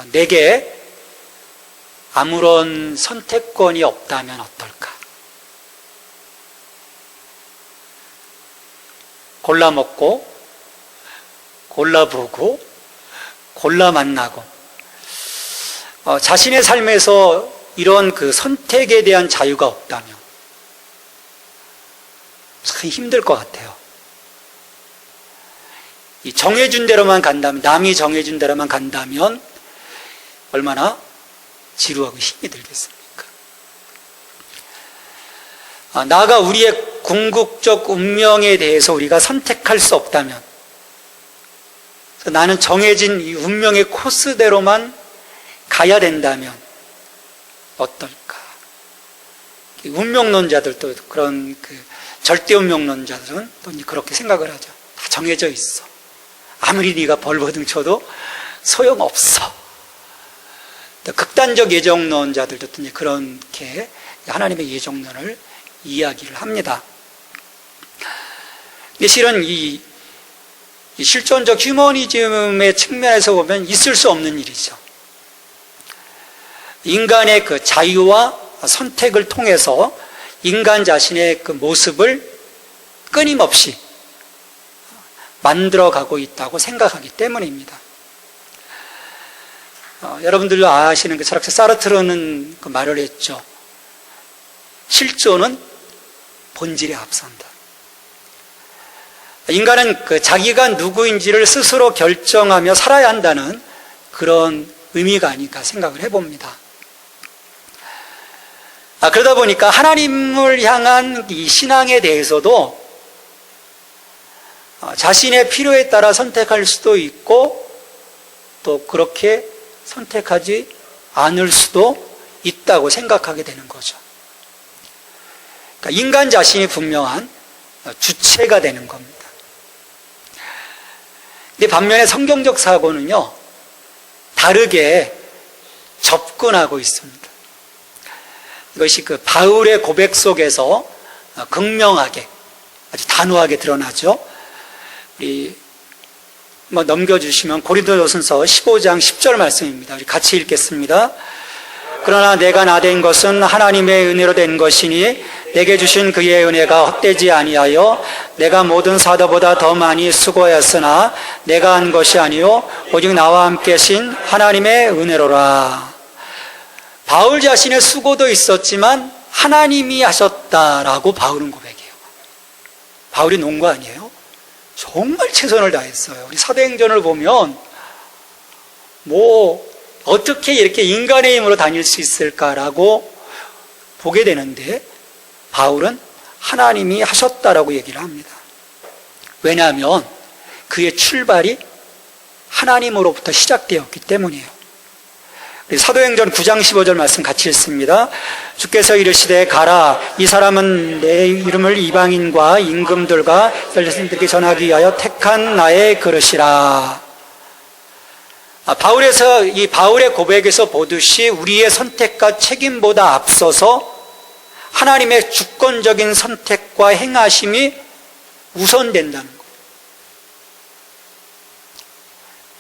내게 아무런 선택권이 없다면 어떨까? 골라 먹고, 골라 보고, 골라 만나고, 자신의 삶에서 이런 그 선택에 대한 자유가 없다면 참 힘들 것 같아요. 이 정해준 대로만 간다면, 남이 정해준 대로만 간다면 얼마나 지루하고 힘이 들겠습니까? 나아가 우리의 궁극적 운명에 대해서 우리가 선택할 수 없다면, 나는 정해진 이 운명의 코스대로만 가야 된다면 어떨까? 운명론자들도 그런 절대 운명론자들은 또 그렇게 생각을 하죠. 다 정해져 있어. 아무리 네가 벌거등 쳐도 소용없어. 극단적 예정론자들도 또 그렇게 하나님의 예정론을 이야기를 합니다. 근데 실은 이 실존적 휴머니즘의 측면에서 보면 있을 수 없는 일이죠. 인간의 그 자유와 선택을 통해서 인간 자신의 그 모습을 끊임없이 만들어가고 있다고 생각하기 때문입니다. 여러분들도 아시는 그 철학자 사르트르는 그 말을 했죠. 실존은 본질에 앞선다. 인간은 그 자기가 누구인지를 스스로 결정하며 살아야 한다는 그런 의미가 아닐까 생각을 해봅니다. 그러다 보니까 하나님을 향한 이 신앙에 대해서도 자신의 필요에 따라 선택할 수도 있고 또 그렇게 선택하지 않을 수도 있다고 생각하게 되는 거죠. 그러니까 인간 자신이 분명한 주체가 되는 겁니다. 근데 반면에 성경적 사고는요, 다르게 접근하고 있습니다. 이것이 그 바울의 고백 속에서 극명하게, 아주 단호하게 드러나죠. 우리 넘겨주시면 고린도전서 15장 10절 말씀입니다. 우리 같이 읽겠습니다. 그러나 내가 나된 것은 하나님의 은혜로 된 것이니 내게 주신 그의 은혜가 헛되지 아니하여 내가 모든 사도보다 더 많이 수고하였으나 내가 한 것이 아니요 오직 나와 함께 하신 하나님의 은혜로라. 바울 자신의 수고도 있었지만 하나님이 하셨다라고 바울은 고백해요. 바울이 논 거 아니에요? 정말 최선을 다했어요. 우리 사도행전을 보면 어떻게 이렇게 인간의 힘으로 다닐 수 있을까라고 보게 되는데 바울은 하나님이 하셨다라고 얘기를 합니다. 왜냐하면 그의 출발이 하나님으로부터 시작되었기 때문이에요. 사도행전 9장 15절 말씀 같이 읽습니다. 주께서 이르시되 가라, 이 사람은 내 이름을 이방인과 임금들과 펠레스인들에게 전하기 위하여 택한 나의 그릇이라. 이 바울의 고백에서 보듯이 우리의 선택과 책임보다 앞서서 하나님의 주권적인 선택과 행하심이 우선된다는 거예요.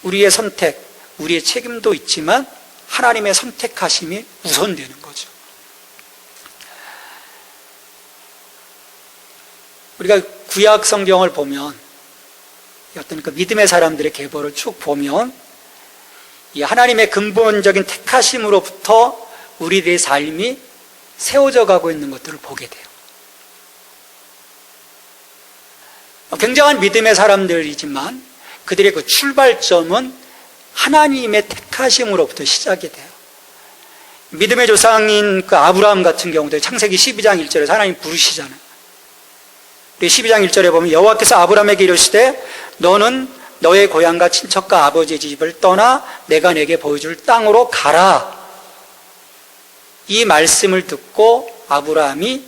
우리의 선택, 우리의 책임도 있지만 하나님의 선택하심이 우선되는 거죠. 우리가 구약 성경을 보면 어떤 그 믿음의 사람들의 계보를 쭉 보면 이 하나님의 근본적인 택하심으로부터 우리들의 삶이 세워져 가고 있는 것들을 보게 돼요. 굉장한 믿음의 사람들이지만 그들의 그 출발점은 하나님의 택하심으로부터 시작이 돼요. 믿음의 조상인 그 아브라함 같은 경우도 창세기 12장 1절에서 하나님 부르시잖아요. 12장 1절에 보면 여호와께서 아브라함에게 이르시되 너는 너의 고향과 친척과 아버지의 집을 떠나 내가 내게 보여줄 땅으로 가라. 이 말씀을 듣고 아브라함이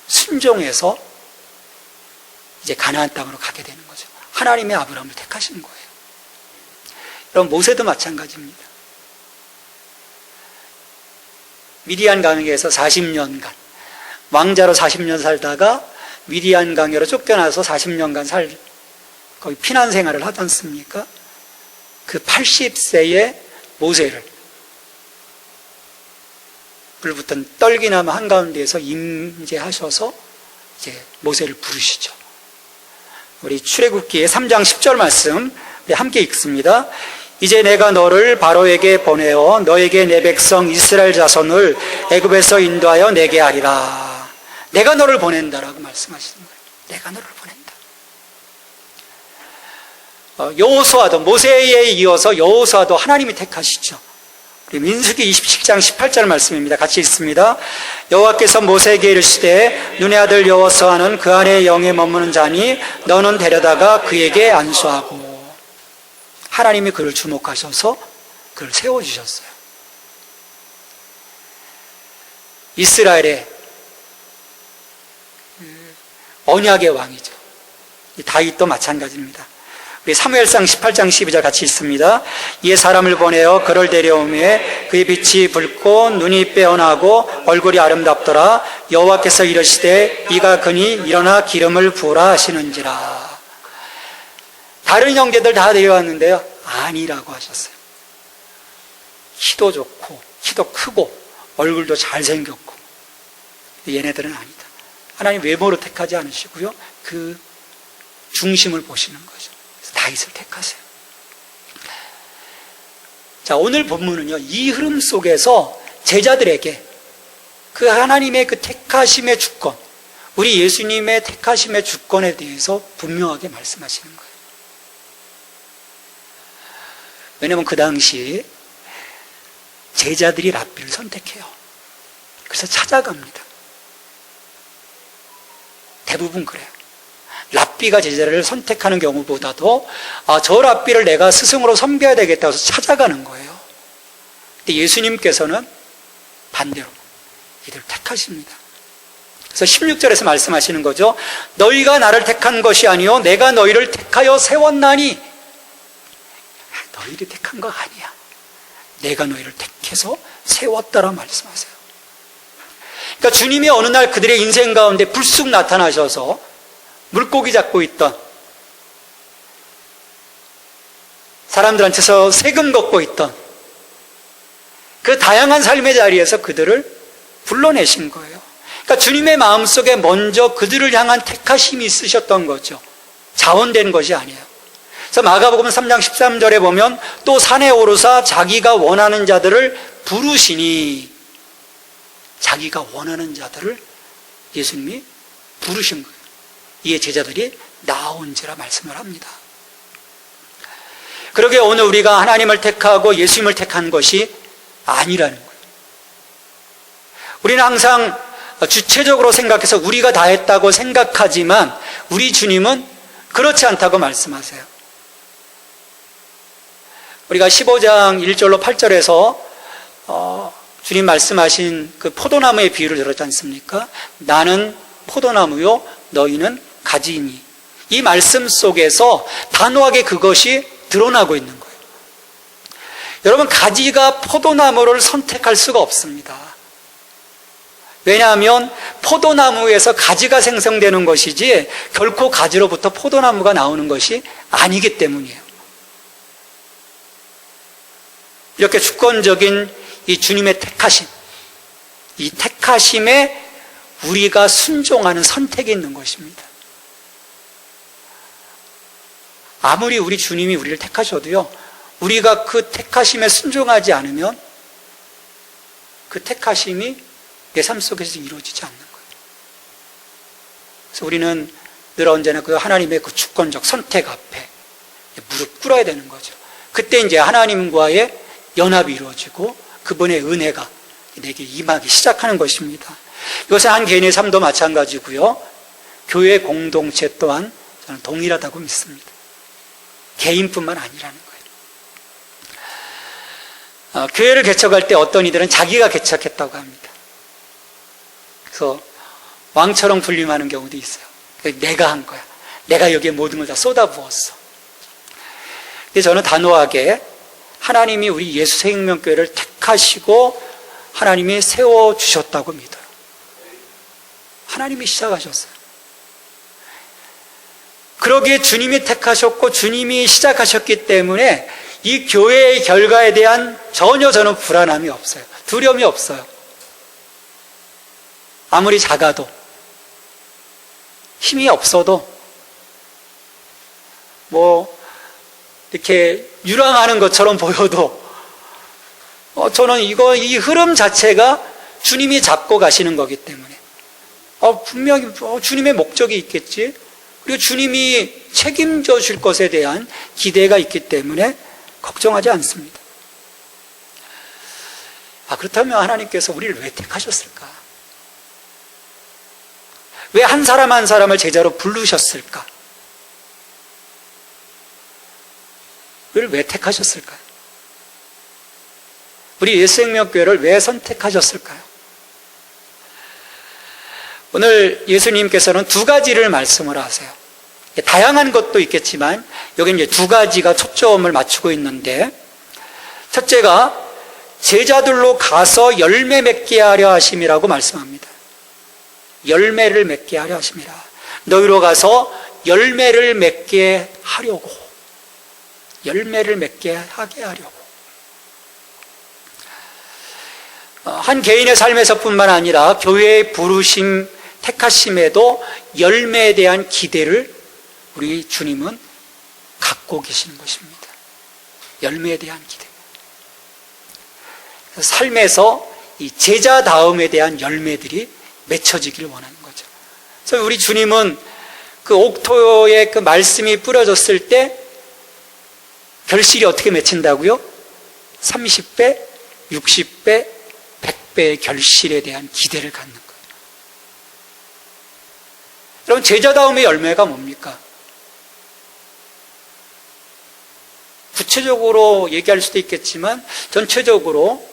순종해서 이제 가나안 땅으로 가게 되는 거죠. 하나님이 아브라함을 택하신 거예요. 여러분, 모세도 마찬가지입니다. 미디안 강에서 40년간 왕자로 40년 살다가 미디안 강으로 쫓겨나서 40년간 거기 피난 생활을 하지 않습니까? 그 80세의 모세를 불붙은 떨기나무 한가운데에서 임재하셔서 이제 모세를 부르시죠. 우리 출애굽기의 3장 10절 말씀 우리 함께 읽습니다. 이제 내가 너를 바로에게 보내어 너에게 내 백성 이스라엘 자손을 애굽에서 인도하여 내게 하리라. 내가 너를 보낸다라고 말씀하시는 거예요. 내가 너를 보낸다. 여호수아도, 모세에 이어서 여호수아도 하나님이 택하시죠. 우리 민수기 27장 18절 말씀입니다. 같이 읽습니다. 여호와께서 모세에게 이르시되 눈의 아들 여호수아는 그 안에 영에 머무는 자니 너는 데려다가 그에게 안수하고. 하나님이 그를 주목하셔서 그를 세워주셨어요. 이스라엘의 언약의 왕이죠. 다윗도 마찬가지입니다. 우리 사무엘상 18장 12절 같이 읽습니다. 이에 사람을 보내어 그를 데려오매 그의 빛이 붉고 눈이 빼어나고 얼굴이 아름답더라. 여호와께서 이르시되 이가 그니 일어나 기름을 부으라 하시는지라. 다른 형제들 다 데려왔는데요, 아니라고 하셨어요. 키도 좋고 키도 크고 얼굴도 잘생겼고 얘네들은 아니다. 하나님 외모로 택하지 않으시고요, 그 중심을 보시는 거죠. 다윗을 택하세요. 자, 오늘 본문은요, 이 흐름 속에서 제자들에게 그 하나님의 그 택하심의 주권, 우리 예수님의 택하심의 주권에 대해서 분명하게 말씀하시는 거예요. 왜냐하면 그 당시 제자들이 랍비를 선택해요. 그래서 찾아갑니다. 대부분 그래요. 랍비가 제자를 선택하는 경우보다도 저 랍비를 내가 스승으로 섬겨야 되겠다고 해서 찾아가는 거예요. 근데 예수님께서는 반대로 이들을 택하십니다. 그래서 16절에서 말씀하시는 거죠. 너희가 나를 택한 것이 아니요 내가 너희를 택하여 세웠나니. 너희를 택한 거 아니야. 내가 너희를 택해서 세웠다라 말씀하세요. 그러니까 주님이 어느 날 그들의 인생 가운데 불쑥 나타나셔서 물고기 잡고 있던, 사람들한테서 세금 걷고 있던 그 다양한 삶의 자리에서 그들을 불러내신 거예요. 그러니까 주님의 마음속에 먼저 그들을 향한 택하심이 있으셨던 거죠. 자원된 것이 아니에요. 그래서 마가복음 3장 13절에 보면 또 산에 오르사 자기가 원하는 자들을 부르시니, 자기가 원하는 자들을 예수님이 부르신 거예요. 이에 제자들이 나온지라 말씀을 합니다. 그러게 오늘 우리가 하나님을 택하고 예수님을 택한 것이 아니라는 거예요. 우리는 항상 주체적으로 생각해서 우리가 다 했다고 생각하지만 우리 주님은 그렇지 않다고 말씀하세요. 우리가 15장 1절로 8절에서 주님 말씀하신 그 포도나무의 비유를 들었지 않습니까? 나는 포도나무요 너희는 가지이니. 이 말씀 속에서 단호하게 그것이 드러나고 있는 거예요. 여러분, 가지가 포도나무를 선택할 수가 없습니다. 왜냐하면 포도나무에서 가지가 생성되는 것이지 결코 가지로부터 포도나무가 나오는 것이 아니기 때문이에요. 이렇게 주권적인 이 주님의 택하심, 이 택하심에 우리가 순종하는 선택이 있는 것입니다. 아무리 우리 주님이 우리를 택하셔도요, 우리가 그 택하심에 순종하지 않으면 그 택하심이 내 삶 속에서 이루어지지 않는 거예요. 그래서 우리는 늘 언제나 그 하나님의 그 주권적 선택 앞에 무릎 꿇어야 되는 거죠. 그때 이제 하나님과의 연합이 이루어지고 그분의 은혜가 내게 임하기 시작하는 것입니다. 이것은 한 개인의 삶도 마찬가지고요, 교회 공동체 또한 저는 동일하다고 믿습니다. 개인뿐만 아니라는 거예요. 교회를 개척할 때 어떤 이들은 자기가 개척했다고 합니다. 그래서 왕처럼 군림하는 경우도 있어요. 내가 한 거야. 내가 여기에 모든 걸 다 쏟아부었어. 근데 저는 단호하게 하나님이 우리 예수 생명교회를 택하시고 하나님이 세워주셨다고 믿어요. 하나님이 시작하셨어요. 그러기에 주님이 택하셨고 주님이 시작하셨기 때문에 이 교회의 결과에 대한 전혀 저는 불안함이 없어요. 두려움이 없어요. 아무리 작아도, 힘이 없어도, 이렇게 유랑하는 것처럼 보여도, 저는 이 흐름 자체가 주님이 잡고 가시는 거기 때문에, 분명히 주님의 목적이 있겠지. 그리고 주님이 책임져 줄 것에 대한 기대가 있기 때문에 걱정하지 않습니다. 그렇다면 하나님께서 우리를 왜 택하셨을까? 왜 한 사람 한 사람을 제자로 부르셨을까? 우리를 왜 택하셨을까요? 우리 예수생명교회를 왜 선택하셨을까요? 오늘 예수님께서는 두 가지를 말씀을 하세요. 다양한 것도 있겠지만 여기 이제 두 가지가 초점을 맞추고 있는데, 첫째가 제자들로 가서 열매 맺게 하려 하심이라고 말씀합니다. 열매를 맺게 하려 하심이라. 너희로 가서 열매를 맺게 하려고. 열매를 맺게 하게 하려고. 한 개인의 삶에서뿐만 아니라 교회의 부르심, 택하심에도 열매에 대한 기대를 우리 주님은 갖고 계시는 것입니다. 열매에 대한 기대. 삶에서 이 제자다움에 대한 열매들이 맺혀지기를 원하는 거죠. 그래서 우리 주님은 그 옥토에 그 말씀이 뿌려졌을 때 결실이 어떻게 맺힌다고요? 30배, 60배, 100배의 결실에 대한 기대를 갖는 거예요. 여러분, 제자다움의 열매가 뭡니까? 구체적으로 얘기할 수도 있겠지만 전체적으로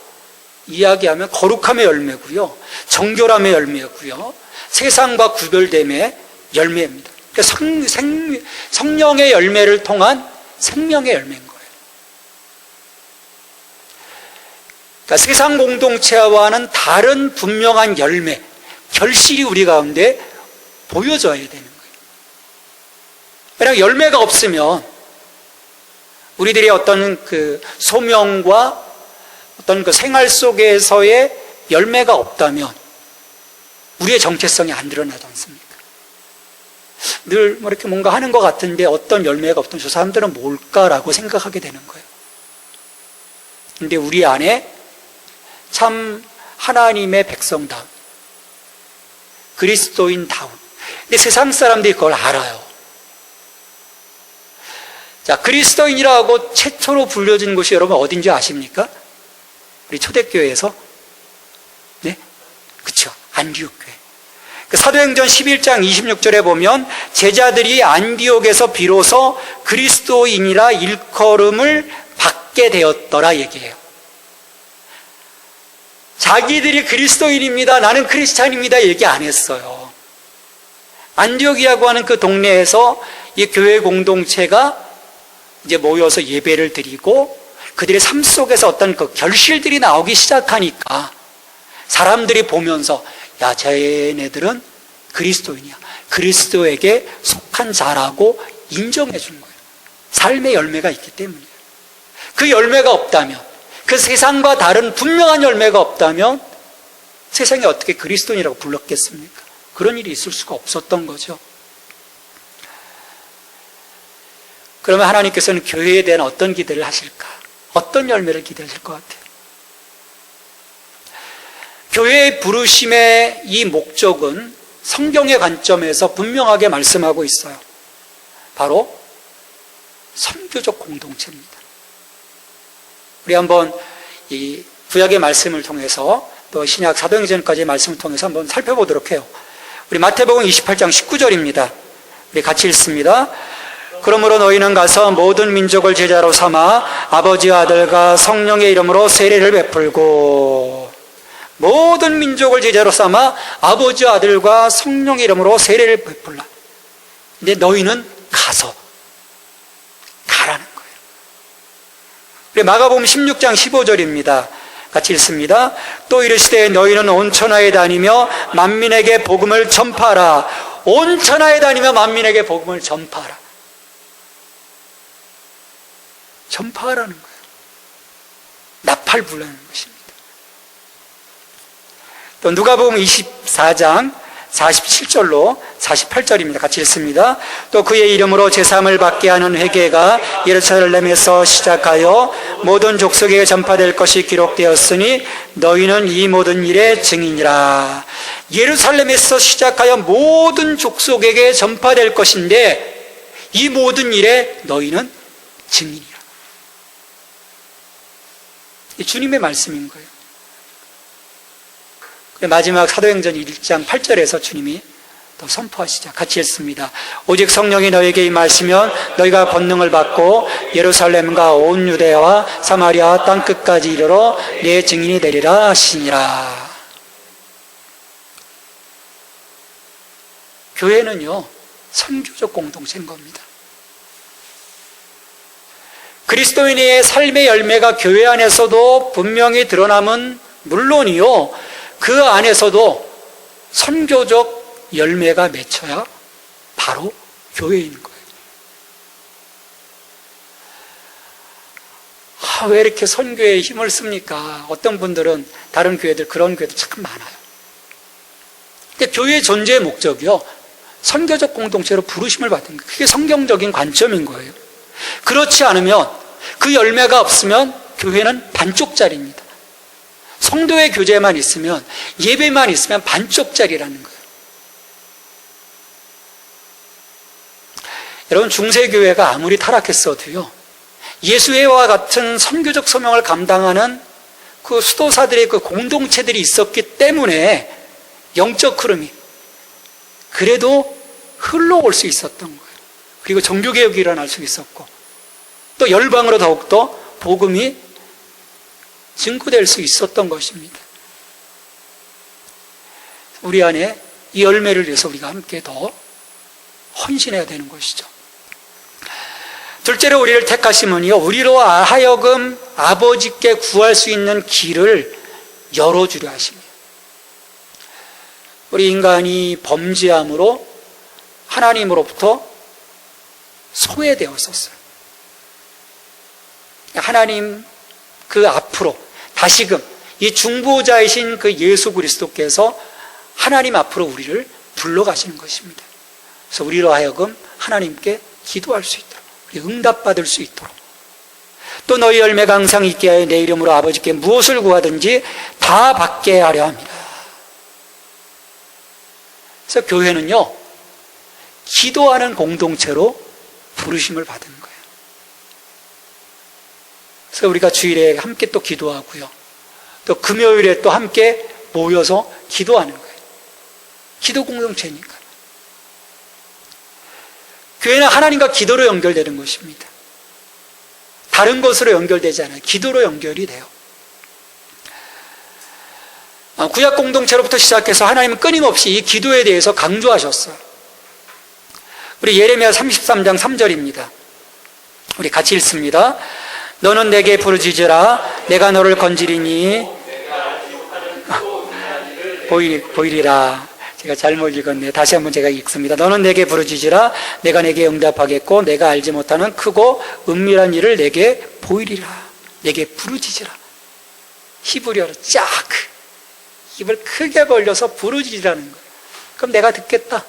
이야기하면 거룩함의 열매고요, 정결함의 열매고요, 세상과 구별됨의 열매입니다. 그러니까 성령의 열매를 통한 생명의 열매인 거예요. 그러니까 세상 공동체와는 다른 분명한 열매, 결실이 우리 가운데 보여져야 되는 거예요. 왜냐하면 열매가 없으면 우리들의 어떤 그 소명과 어떤 그 생활 속에서의 열매가 없다면 우리의 정체성이 안 드러나지 않습니까? 늘 이렇게 뭔가 하는 것 같은데 어떤 열매가 없던 저 사람들은 뭘까라고 생각하게 되는 거예요. 근데 우리 안에 참 하나님의 백성다움, 그리스도인다움. 근데 세상 사람들이 그걸 알아요. 자, 그리스도인이라고 최초로 불려진 곳이 여러분 어딘지 아십니까? 우리 초대교회에서? 네? 그쵸. 안디옥교회. 그 사도행전 11장 26절에 보면 제자들이 안디옥에서 비로소 그리스도인이라 일컬음을 받게 되었더라 얘기해요. 자기들이 그리스도인입니다, 나는 크리스찬입니다 얘기 안 했어요. 안디옥이라고 하는 그 동네에서 이 교회 공동체가 이제 모여서 예배를 드리고 그들의 삶 속에서 어떤 그 결실들이 나오기 시작하니까 사람들이 보면서 야, 쟤네들은 그리스도인이야, 그리스도에게 속한 자라고 인정해 준 거예요. 삶의 열매가 있기 때문이에요. 그 열매가 없다면, 그 세상과 다른 분명한 열매가 없다면 세상에 어떻게 그리스도인이라고 불렀겠습니까? 그런 일이 있을 수가 없었던 거죠. 그러면 하나님께서는 교회에 대한 어떤 기대를 하실까? 어떤 열매를 기대하실 것 같아요? 교회의 부르심의 이 목적은 성경의 관점에서 분명하게 말씀하고 있어요. 바로 선교적 공동체입니다. 우리 한번 이 구약의 말씀을 통해서 또 신약 사도행전까지의 말씀을 통해서 한번 살펴보도록 해요. 우리 마태복음 28장 19절입니다. 우리 같이 읽습니다. 그러므로 너희는 가서 모든 민족을 제자로 삼아 아버지와 아들과 성령의 이름으로 세례를 베풀고, 모든 민족을 제자로 삼아 아버지와 아들과 성령의 이름으로 세례를 베풀라. 근데 너희는 가서, 가라는 거예요. 우리 마가복음 16장 15절입니다. 같이 읽습니다. 또 이르시되 너희는 온 천하에 다니며 만민에게 복음을 전파하라. 온 천하에 다니며 만민에게 복음을 전파하라. 전파하라는 거예요. 나팔 불라는 것입니다. 또 누가복음 24장 47절로 48절입니다. 같이 읽습니다. 또 그의 이름으로 제사함을 받게 하는 회개가 예루살렘에서 시작하여 모든 족속에게 전파될 것이 기록되었으니 너희는 이 모든 일의 증인이라. 예루살렘에서 시작하여 모든 족속에게 전파될 것인데 이 모든 일에 너희는 증인이라. 주님의 말씀인 거예요. 마지막 사도행전 1장 8절에서 주님이 또 선포하시자. 같이 읽습니다. 오직 성령이 너에게 임하시면 너희가 권능을 받고 예루살렘과 온 유대와 사마리아 땅끝까지 이르러 내 증인이 되리라 하시니라. 교회는요, 선교적 공동체인 겁니다. 그리스도인의 삶의 열매가 교회 안에서도 분명히 드러남은 물론이요, 그 안에서도 선교적 열매가 맺혀야 바로 교회인 거예요. 왜 이렇게 선교에 힘을 씁니까? 어떤 분들은 다른 교회들, 그런 교회들 참 많아요. 근데 교회의 존재의 목적이요, 선교적 공동체로 부르심을 받는 거예요. 그게 성경적인 관점인 거예요. 그렇지 않으면, 그 열매가 없으면 교회는 반쪽짜리입니다. 성도의 교제만 있으면, 예배만 있으면 반쪽짜리라는 거예요. 여러분, 중세교회가 아무리 타락했어도요, 예수회와 같은 선교적 소명을 감당하는 그 수도사들의 그 공동체들이 있었기 때문에 영적 흐름이 그래도 흘러올 수 있었던 거예요. 그리고 종교개혁이 일어날 수 있었고, 또 열방으로 더욱더 복음이 증거될 수 있었던 것입니다. 우리 안에 이 열매를 위해서 우리가 함께 더 헌신해야 되는 것이죠. 둘째로 우리를 택하심은요, 우리로 하여금 아버지께 구할 수 있는 길을 열어주려 하십니다. 우리 인간이 범죄함으로 하나님으로부터 소외되었었어요. 하나님 그 앞으로 다시금 이 중보자이신 그 예수 그리스도께서 하나님 앞으로 우리를 불러가시는 것입니다. 그래서 우리로 하여금 하나님께 기도할 수 있도록, 응답받을 수 있도록, 또 너희 열매가 항상 있게 하여 내 이름으로 아버지께 무엇을 구하든지 다 받게 하려 합니다. 그래서 교회는요, 기도하는 공동체로 부르심을 받은 거예요. 그래서 우리가 주일에 함께 또 기도하고요, 또 금요일에 또 함께 모여서 기도하는 거예요. 기도 공동체니까. 교회는 하나님과 기도로 연결되는 것입니다. 다른 것으로 연결되지 않아요. 기도로 연결이 돼요. 구약 공동체로부터 시작해서 하나님은 끊임없이 이 기도에 대해서 강조하셨어요. 우리 예레미야 33장 3절입니다. 우리 같이 읽습니다. 너는 내게 부르짖으라. 내가 너를 건지리니 보이리라. 제가 잘못 읽었네요. 다시 한번 제가 읽습니다. 너는 내게 부르짖으라. 내가 내게 응답하겠고 내가 알지 못하는 크고 은밀한 일을 내게 보이리라. 내게 부르짖으라. 히브리어로 짝, 입을 크게 벌려서 부르짖으라는 거예요. 그럼 내가 듣겠다.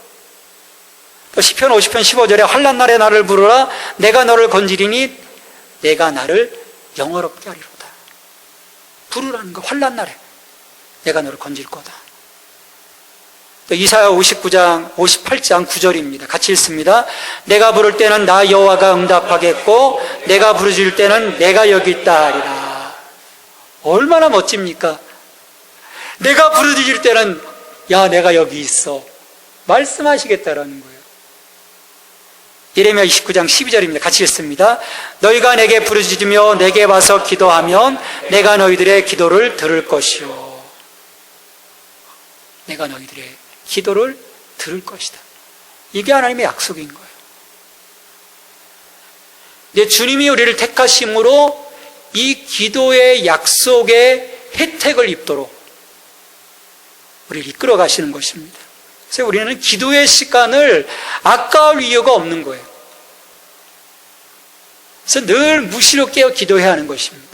또 시편 50편 15절에 환난 날에 나를 부르라. 내가 너를 건지리니 내가 나를 영화롭게 하리로다. 부르라는 거. 환난 날에 내가 너를 건질 거다. 또 이사야 58장 9절입니다. 같이 읽습니다. 내가 부를 때는 나 여호와가 응답하겠고 내가 부르짖을 때는 내가 여기 있다 하리라. 얼마나 멋집니까? 내가 부르짖을 때는 야, 내가 여기 있어, 말씀하시겠다라는 거예요. 예레미야 29장 12절입니다. 같이 읽습니다. 너희가 내게 부르짖으며 내게 와서 기도하면 내가 너희들의 기도를 들을 것이요. 내가 너희들의 기도를 들을 것이다. 이게 하나님의 약속인 거예요. 근데 주님이 우리를 택하심으로 이 기도의 약속의 혜택을 입도록 우리를 이끌어 가시는 것입니다. 그래서 우리는 기도의 시간을 아까울 이유가 없는 거예요. 그래서 늘 무시로 깨어 기도해야 하는 것입니다.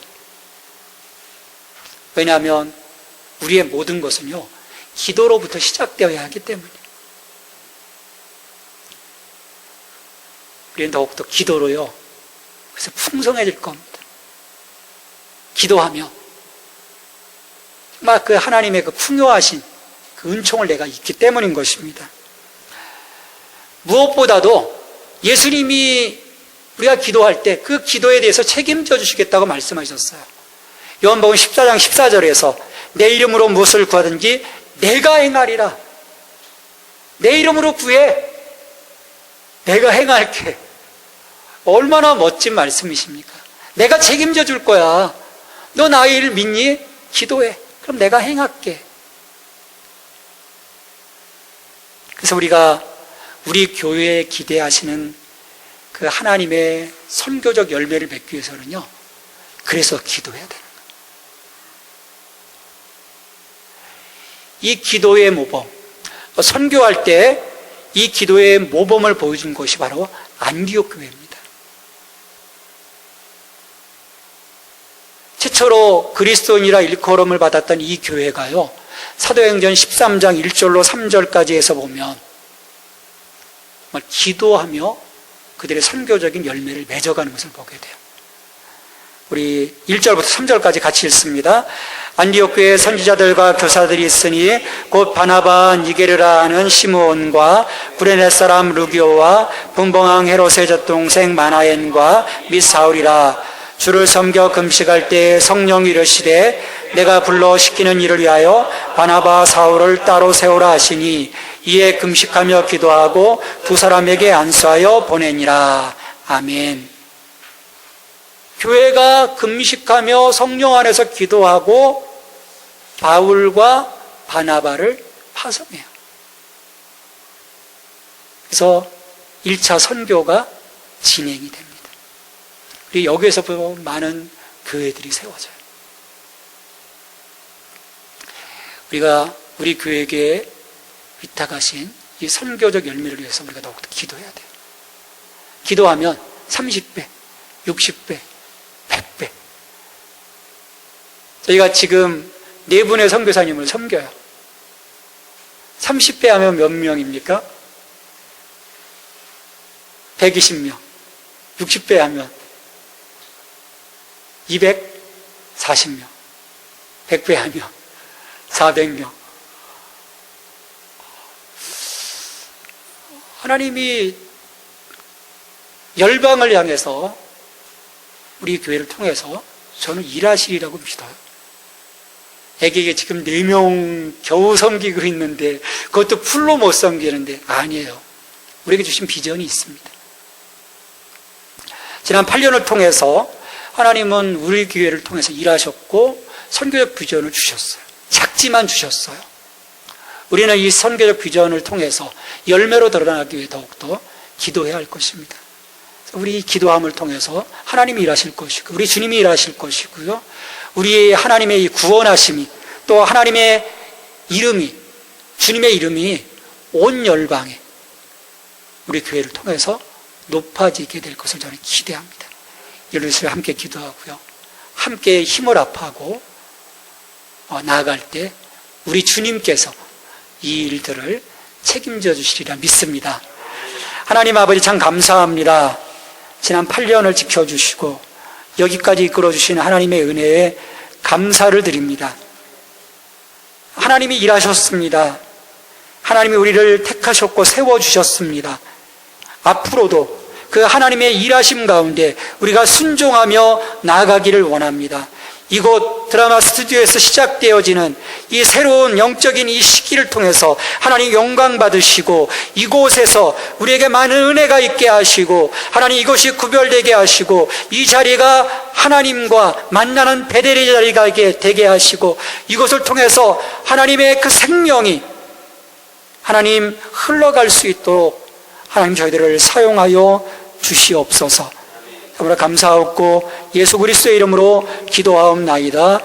왜냐하면 우리의 모든 것은요, 기도로부터 시작되어야 하기 때문이에요. 우리는 더욱더 기도로요, 그래서 풍성해질 겁니다. 기도하며 정말 그 하나님의 그 풍요하신 그 은총을 내가 잊기 때문인 것입니다. 무엇보다도 예수님이 우리가 기도할 때 그 기도에 대해서 책임져 주시겠다고 말씀하셨어요. 요한복음 14장 14절에서 내 이름으로 무엇을 구하든지 내가 행하리라. 내 이름으로 구해. 내가 행할게. 얼마나 멋진 말씀이십니까? 내가 책임져 줄 거야. 너 나의 일 믿니? 기도해. 그럼 내가 행할게. 그래서 우리가 우리 교회에 기대하시는 그 하나님의 선교적 열매를 맺기 위해서는요, 그래서 기도해야 되는 거예요. 이 기도의 모범, 선교할 때 이 기도의 모범을 보여준 것이 바로 안디옥 교회입니다. 최초로 그리스도인이라 일컬음을 받았던 이 교회가요, 사도행전 13장 1절로 3절까지 해서 보면 정말 기도하며 그들의 선교적인 열매를 맺어가는 것을 보게 돼요. 우리 1절부터 3절까지 같이 읽습니다. 안디옥 교회에 선지자들과 교사들이 있으니 곧 바나바 니게르라 하는 시므온과 구레네 사람 루기오와 분봉왕 헤롯의 젖동생 마나엔과 및 사울이라. 주를 섬겨 금식할 때 성령이 이르시되 내가 불러 시키는 일을 위하여 바나바 사울을 따로 세우라 하시니 이에 금식하며 기도하고 두 사람에게 안수하여 보내니라. 아멘. 교회가 금식하며 성령 안에서 기도하고 바울과 바나바를 파송해요. 그래서 1차 선교가 진행이 됩니다. 그리고 여기에서 보면 많은 교회들이 세워져요. 우리가 우리 교회에 위탁하신 이 선교적 열매를 위해서 우리가 더욱더 기도해야 돼요. 기도하면 30배, 60배, 100배. 저희가 지금 4분의 선교사님을 섬겨요. 30배 하면 몇 명입니까? 120명. 60배 하면 240명. 100배 하면 400명. 하나님이 열방을 향해서 우리 교회를 통해서 저는 일하시리라고 믿어요. 애기에게 지금 4명 겨우 섬기고 있는데 그것도 풀로 못 섬기는데 아니에요. 우리에게 주신 비전이 있습니다. 지난 8년을 통해서 하나님은 우리 교회를 통해서 일하셨고 선교적 비전을 주셨어요. 작지만 주셨어요. 우리는 이 선교적 비전을 통해서 열매로 드러나기 위해 더욱더 기도해야 할 것입니다. 우리 기도함을 통해서 하나님이 일하실 것이고 우리 주님이 일하실 것이고요. 우리 하나님의 이 구원하심이 또 하나님의 이름이 주님의 이름이 온 열방에 우리 교회를 통해서 높아지게 될 것을 저는 기대합니다. 이를 위해서 함께 기도하고요. 함께 힘을 합하고 나아갈 때 우리 주님께서 이 일들을 책임져 주시리라 믿습니다. 하나님 아버지 참 감사합니다. 지난 8년을 지켜주시고 여기까지 이끌어주신 하나님의 은혜에 감사를 드립니다. 하나님이 일하셨습니다. 하나님이 우리를 택하셨고 세워주셨습니다. 앞으로도 그 하나님의 일하심 가운데 우리가 순종하며 나아가기를 원합니다. 이곳 드라마 스튜디오에서 시작되어지는 이 새로운 영적인 이 시기를 통해서 하나님 영광 받으시고 이곳에서 우리에게 많은 은혜가 있게 하시고 하나님 이것이 구별되게 하시고 이 자리가 하나님과 만나는 베델의 자리가 되게 하시고 이것을 통해서 하나님의 그 생명이 하나님 흘러갈 수 있도록 하나님 저희들을 사용하여 주시옵소서. 여러분 감사하고 예수 그리스도의 이름으로 기도하옵나이다.